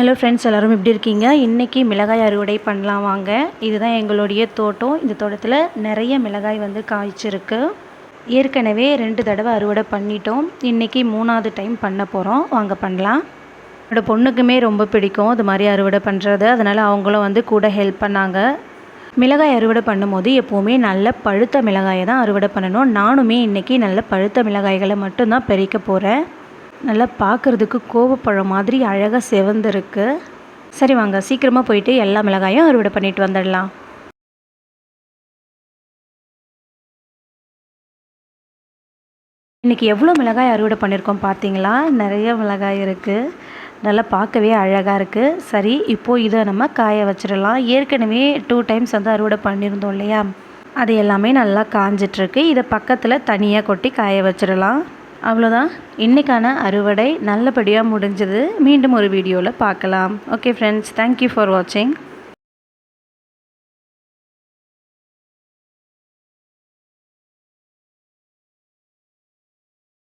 Hello friends, எல்லோரும் எப்படி இருக்கீங்க? இன்றைக்கி மிளகாய் அறுவடை பண்ணலாம் வாங்க. இதுதான் எங்களுடைய தோட்டம். இந்த தோட்டத்தில் நிறைய மிளகாய் வந்து காய்ச்சிருக்கு. ஏற்கனவே 2 தடவை அறுவடை பண்ணிட்டோம். இன்றைக்கி 3வது டைம் பண்ண போகிறோம். வாங்க பண்ணலாம். என்னோடய பொண்ணுக்குமே ரொம்ப பிடிக்கும் இது மாதிரி அறுவடை பண்ணுறது. அதனால் அவங்களும் வந்து கூட ஹெல்ப் பண்ணாங்க. மிளகாய் அறுவடை பண்ணும்போது எப்போவுமே நல்ல பழுத்த மிளகாயை தான் அறுவடை பண்ணணும். நானுமே இன்றைக்கி நல்ல பழுத்த மிளகாய்களை மட்டும்தான் பறிக்க போகிறேன். நல்லா பார்க்குறதுக்கு கோவப்பழம் மாதிரி அழகாக செவந்திருக்கு. சரி வாங்க சீக்கிரமாக போயிட்டு எல்லா மிளகாயும் அறுவடை பண்ணிட்டு வந்துடலாம். இன்றைக்கி எவ்வளோ மிளகாய் அறுவடை பண்ணியிருக்கோம் பார்த்தீங்களா? நிறைய மிளகாய் இருக்குது. நல்லா பார்க்கவே அழகாக இருக்குது. சரி, இப்போது இதை நம்ம காய வச்சிடலாம். ஏற்கனவே 2 டைம்ஸ் வந்து அறுவடை பண்ணியிருந்தோம் இல்லையா? அது எல்லாமே நல்லா காஞ்சிட்ருக்கு. இதை பக்கத்தில் தனியாக கொட்டி காய வச்சிடலாம். அவ்வளோதான், இன்றைக்கான அறுவடை நல்லபடியாக முடிஞ்சது. மீண்டும் ஒரு வீடியோவில் பார்க்கலாம். ஓகே ஃப்ரெண்ட்ஸ், தேங்க்யூ ஃபார் வாட்சிங்.